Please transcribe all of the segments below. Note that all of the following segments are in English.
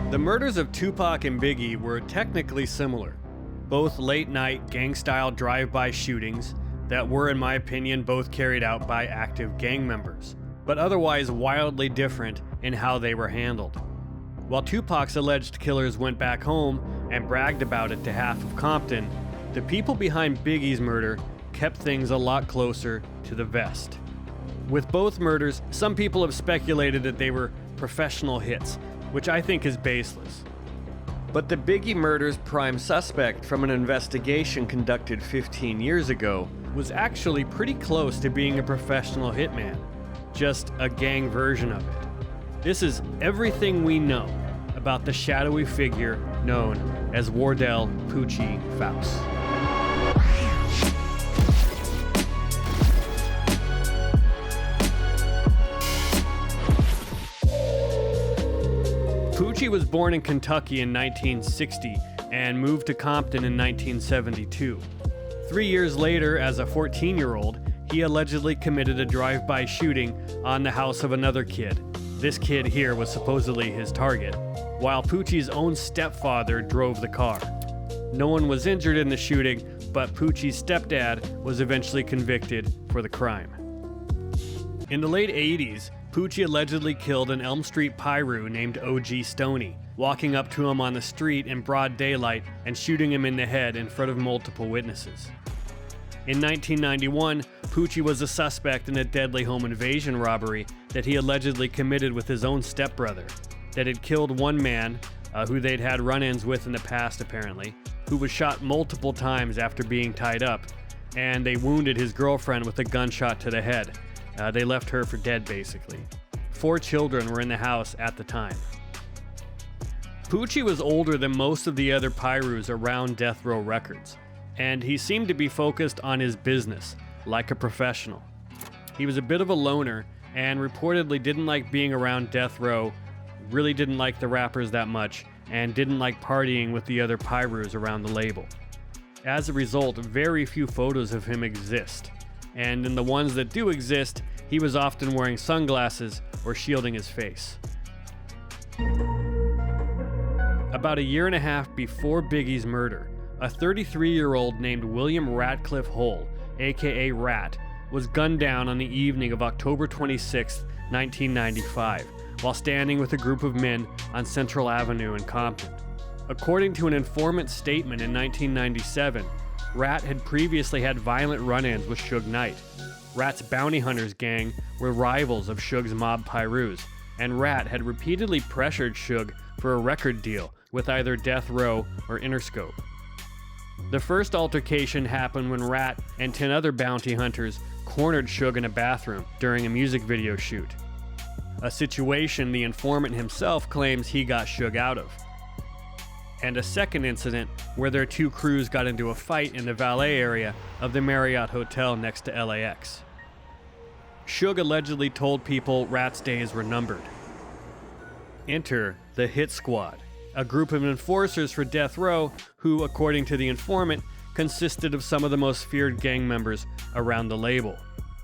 The murders of Tupac and Biggie were technically similar. Both late-night gang-style drive-by shootings that were, in my opinion, both carried out by active gang members, but otherwise wildly different in how they were handled. While Tupac's alleged killers went back home and bragged about it to half of Compton, the people behind Biggie's murder kept things a lot closer to the vest. With both murders, some people have speculated that they were professional hits, which I think is baseless. But the Biggie murder's prime suspect from an investigation conducted 15 years ago was actually pretty close to being a professional hitman, just a gang version of it. This is everything we know about the shadowy figure known as Wardell Poochie Fouse. Poochie was born in Kentucky in 1960 and moved to Compton in 1972. 3 years later, as a 14-year-old, he allegedly committed a drive-by shooting on the house of another kid. This kid here was supposedly his target, while Poochie's own stepfather drove the car. No one was injured in the shooting, but Poochie's stepdad was eventually convicted for the crime. In the late 80s, Poochie allegedly killed an Elm Street Pyru named O.G. Stoney, walking up to him on the street in broad daylight and shooting him in the head in front of multiple witnesses. In 1991, Poochie was a suspect in a deadly home invasion robbery that he allegedly committed with his own stepbrother, that had killed one man, who they'd had run-ins with in the past apparently, who was shot multiple times after being tied up, and they wounded his girlfriend with a gunshot to the head. They left her for dead, basically. 4 children were in the house at the time. Poochie was older than most of the other Pyrus around Death Row Records, and he seemed to be focused on his business, like a professional. He was a bit of a loner, and reportedly didn't like being around Death Row, really didn't like the rappers that much, and didn't like partying with the other Pyrus around the label. As a result, very few photos of him exist. And in the ones that do exist, he was often wearing sunglasses or shielding his face. About a year and a half before Biggie's murder, a 33-year-old named William Ratcliffe Hull, aka Rat, was gunned down on the evening of October 26, 1995, while standing with a group of men on Central Avenue in Compton. According to an informant's statement in 1997, Rat had previously had violent run-ins with Suge Knight. Rat's bounty hunters gang were rivals of Suge's mob Pyrus, and Rat had repeatedly pressured Suge for a record deal with either Death Row or Interscope. The first altercation happened when Rat and 10 other bounty hunters cornered Suge in a bathroom during a music video shoot, a situation the informant himself claims he got Suge out of. And a second incident where their 2 crews got into a fight in the valet area of the Marriott Hotel next to LAX. Suge allegedly told people Rat's days were numbered. Enter the Hit Squad, a group of enforcers for Death Row who, according to the informant, consisted of some of the most feared gang members around the label.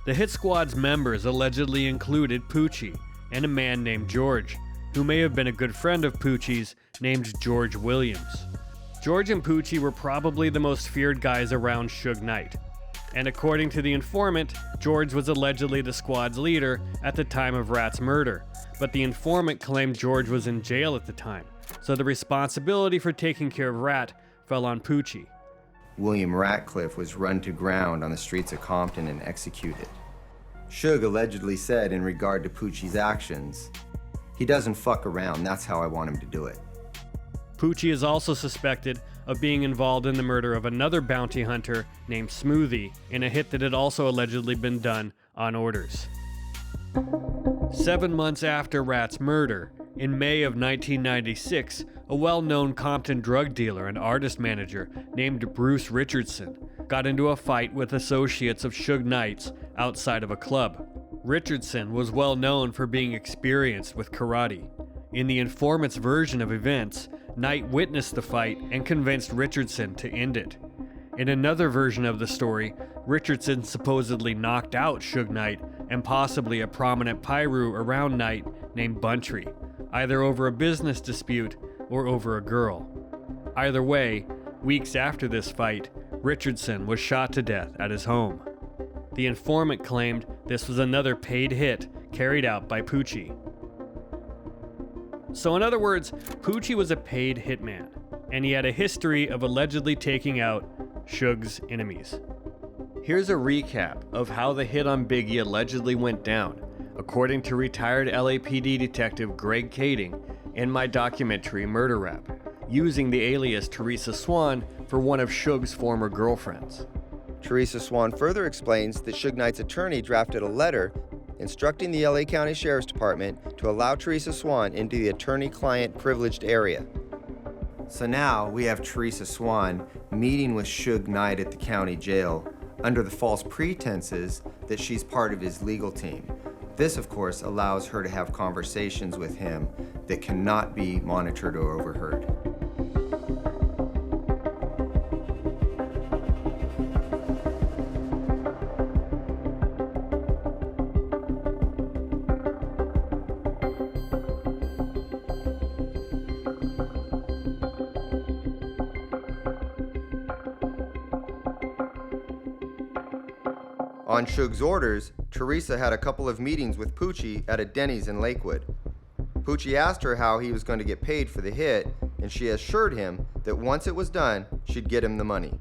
The Hit Squad's members allegedly included Poochie and a man named George, who may have been a good friend of Poochie's, named George Williams. George and Poochie were probably the most feared guys around Suge Knight. And according to the informant, George was allegedly the squad's leader at the time of Rat's murder, but the informant claimed George was in jail at the time, so the responsibility for taking care of Rat fell on Poochie. William Ratcliffe was run to ground on the streets of Compton and executed. Suge allegedly said in regard to Poochie's actions, "He doesn't fuck around, that's how I want him to do it." Poochie is also suspected of being involved in the murder of another bounty hunter named Smoothie in a hit that had also allegedly been done on orders. 7 months after Rat's murder, in May of 1996, a well-known Compton drug dealer and artist manager named Bruce Richardson got into a fight with associates of Suge Knight's outside of a club. Richardson was well known for being experienced with karate. In the informant's version of events, Knight witnessed the fight and convinced Richardson to end it. In another version of the story, Richardson supposedly knocked out Suge Knight and possibly a prominent Pyru around Knight named Buntry, either over a business dispute or over a girl. Either way, weeks after this fight, Richardson was shot to death at his home. The informant claimed this was another paid hit carried out by Poochie. So in other words, Poochie was a paid hitman, and he had a history of allegedly taking out Suge's enemies. Here's a recap of how the hit on Biggie allegedly went down, according to retired LAPD detective Greg Kading in my documentary Murder Rap, using the alias Teresa Swan for one of Suge's former girlfriends. Teresa Swan further explains that Suge Knight's attorney drafted a letter instructing the LA County Sheriff's Department to allow Teresa Swan into the attorney-client privileged area. So now we have Teresa Swan meeting with Suge Knight at the county jail under the false pretenses that she's part of his legal team. This, of course, allows her to have conversations with him that cannot be monitored or overheard. On Suge's orders, Teresa had a couple of meetings with Poochie at a Denny's in Lakewood. Poochie asked her how he was going to get paid for the hit, and she assured him that once it was done, she'd get him the money.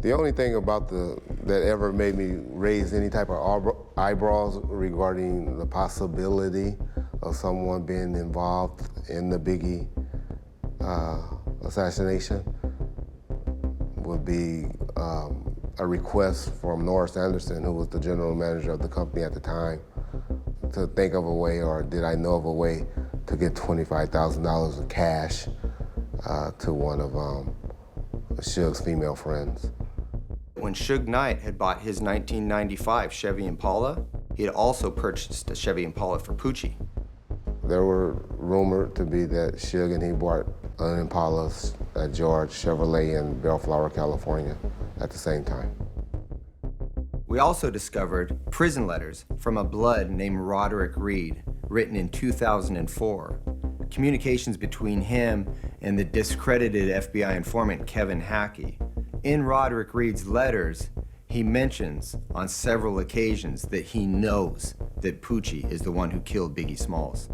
The only thing about that ever made me raise any type of eyebrows regarding the possibility of someone being involved in the Biggie assassination would be a request from Norris Anderson, who was the general manager of the company at the time, to think of a way, or did I know of a way, to get $25,000 of cash to one of Suge's female friends. When Suge Knight had bought his 1995 Chevy Impala, he had also purchased a Chevy Impala for Poochie. There were rumored to be that Suge and he bought an Impala at George Chevrolet in Bellflower, California at the same time. We also discovered prison letters from a blood named Roderick Reed, written in 2004. Communications between him and the discredited FBI informant Kevin Hackey. In Roderick Reed's letters, he mentions on several occasions that he knows that Poochie is the one who killed Biggie Smalls.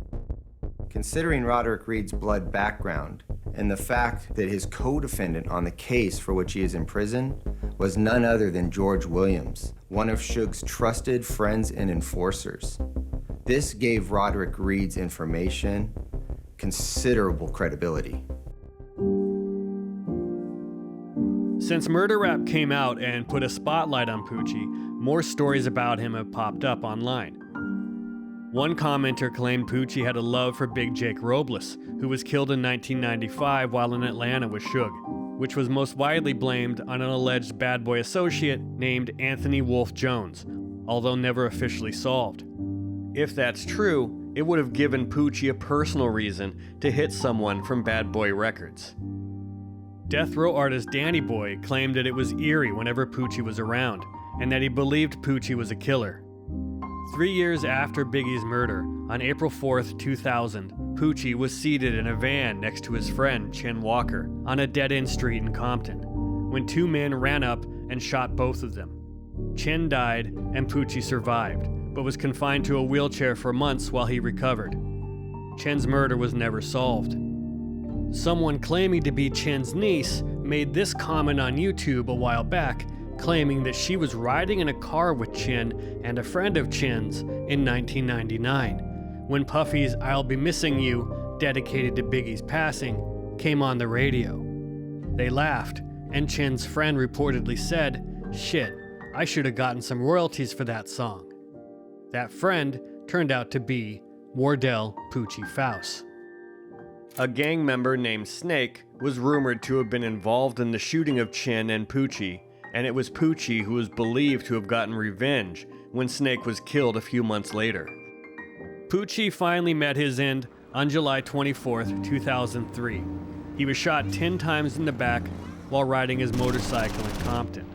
Considering Roderick Reed's blood background and the fact that his co-defendant on the case for which he is in prison was none other than George Williams, one of Suge's trusted friends and enforcers, this gave Roderick Reed's information considerable credibility. Since Murder Rap came out and put a spotlight on Poochie, more stories about him have popped up online. One commenter claimed Poochie had a love for Big Jake Robles, who was killed in 1995 while in Atlanta with Suge, which was most widely blamed on an alleged bad boy associate named Anthony Wolf Jones, although never officially solved. If that's true, it would have given Poochie a personal reason to hit someone from Bad Boy Records. Death Row artist Danny Boy claimed that it was eerie whenever Poochie was around, and that he believed Poochie was a killer. 3 years after Biggie's murder, on April 4th, 2000, Poochie was seated in a van next to his friend Chen Walker on a dead-end street in Compton, when two men ran up and shot both of them. Chen died and Poochie survived, but was confined to a wheelchair for months while he recovered. Chen's murder was never solved. Someone claiming to be Chen's niece made this comment on YouTube a while back, claiming that she was riding in a car with Chen and a friend of Chen's in 1999, when Puffy's "I'll Be Missing You," dedicated to Biggie's passing, came on the radio. They laughed, and Chen's friend reportedly said, "Shit, I should have gotten some royalties for that song." That friend turned out to be Wardell Poochie Fouse. A gang member named Snake was rumored to have been involved in the shooting of Chen and Poochie, and it was Poochie who was believed to have gotten revenge when Snake was killed a few months later. Poochie finally met his end on July 24th, 2003. He was shot 10 times in the back while riding his motorcycle in Compton.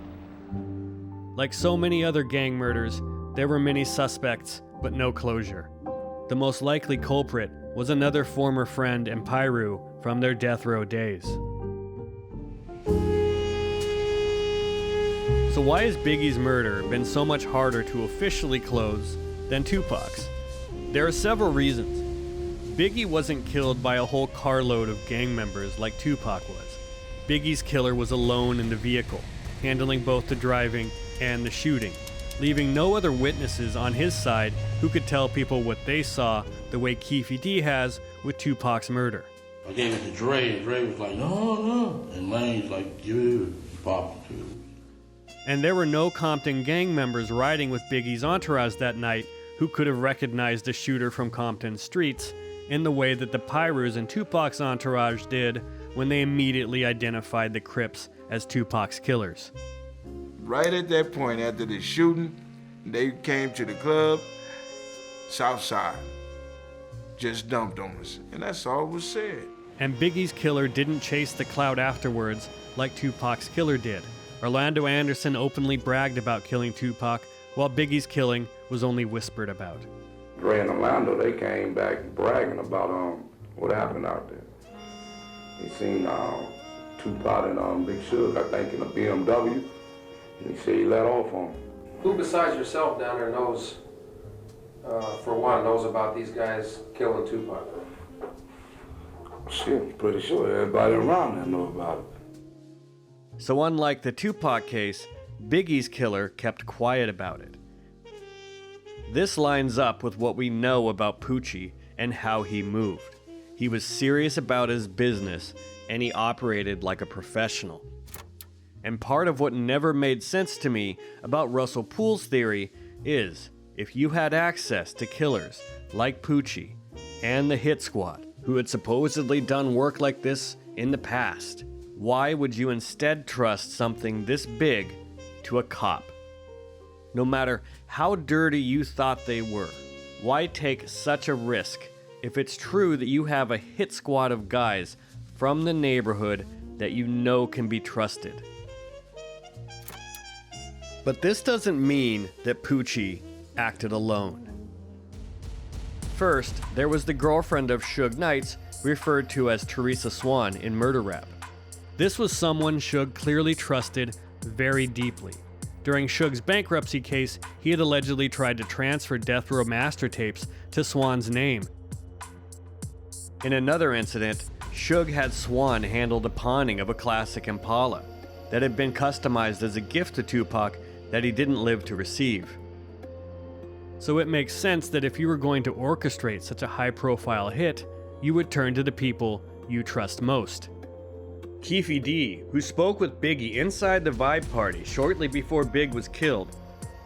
Like so many other gang murders, there were many suspects, but no closure. The most likely culprit was another former friend and Pyru from their death row days. So why has Biggie's murder been so much harder to officially close than Tupac's? There are several reasons. Biggie wasn't killed by a whole carload of gang members like Tupac was. Biggie's killer was alone in the vehicle, handling both the driving and the shooting, leaving no other witnesses on his side who could tell people what they saw the way Keefe D has with Tupac's murder. I gave it to Dre, and Dre was like, no. And Lane's like, give it to Pop too. And there were no Compton gang members riding with Biggie's entourage that night who could have recognized the shooter from Compton streets in the way that the Pyrus and Tupac's entourage did when they immediately identified the Crips as Tupac's killers. Right at that point, after the shooting, they came to the club, Southside, just dumped on us, and that's all was said. And Biggie's killer didn't chase the clout afterwards like Tupac's killer did. Orlando Anderson openly bragged about killing Tupac, while Biggie's killing was only whispered about. Dre and Orlando, they came back bragging about what happened out there. He seen Tupac and Big Suge, I think, in a BMW, and he said he let off on him. Who besides yourself down there knows, for one, knows about these guys killing Tupac? Shit, I'm pretty sure everybody around there know about it. So unlike the Tupac case, Biggie's killer kept quiet about it. This lines up with what we know about Poochie and how he moved. He was serious about his business, and he operated like a professional. And part of what never made sense to me about Russell Poole's theory is, if you had access to killers like Poochie and the Hit Squad, who had supposedly done work like this in the past, why would you instead trust something this big to a cop? No matter how dirty you thought they were, why take such a risk if it's true that you have a hit squad of guys from the neighborhood that you know can be trusted? But this doesn't mean that Poochie acted alone. First, there was the girlfriend of Suge Knight's, referred to as Teresa Swan in Murder Rap. This was someone Suge clearly trusted very deeply. During Suge's bankruptcy case, he had allegedly tried to transfer Death Row master tapes to Swan's name. In another incident, Suge had Swan handle the pawning of a classic Impala that had been customized as a gift to Tupac that he didn't live to receive. So it makes sense that if you were going to orchestrate such a high-profile hit, you would turn to the people you trust most. Keefe D, who spoke with Biggie inside the Vibe party shortly before Big was killed,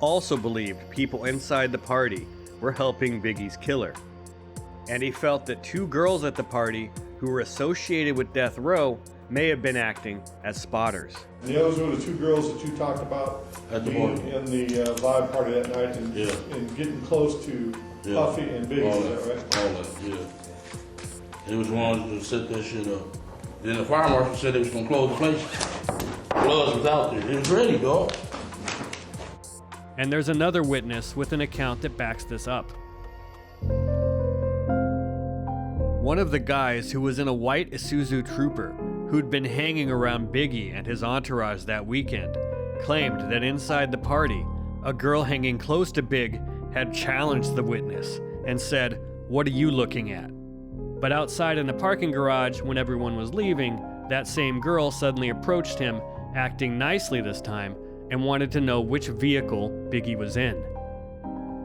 also believed people inside the party were helping Biggie's killer. And he felt that two girls at the party who were associated with Death Row may have been acting as spotters. And those were the two girls that you talked about At the being party. in the Vibe party that night and, Yeah. and getting close to Puffy and Biggie, All is that right? All that, yeah. It was one to set that shit up. Then the fire marshal said they was gonna close the place. Blood was out there. It was ready, dog. And there's another witness with an account that backs this up. One of the guys who was in a white Isuzu Trooper who'd been hanging around Biggie and his entourage that weekend claimed that inside the party, a girl hanging close to Big had challenged the witness and said, "What are you looking at?" But outside in the parking garage, when everyone was leaving, that same girl suddenly approached him, acting nicely this time, and wanted to know which vehicle Biggie was in.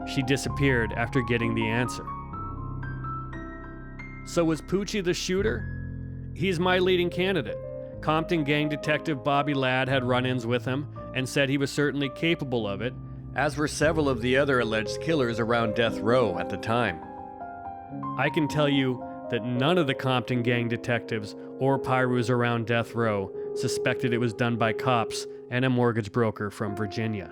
She disappeared after getting the answer. So was Poochie the shooter? He's my leading candidate. Compton gang detective Bobby Ladd had run-ins with him and said he was certainly capable of it, as were several of the other alleged killers around Death Row at the time. I can tell you that none of the Compton gang detectives or Pyrus around Death Row suspected it was done by cops and a mortgage broker from Virginia.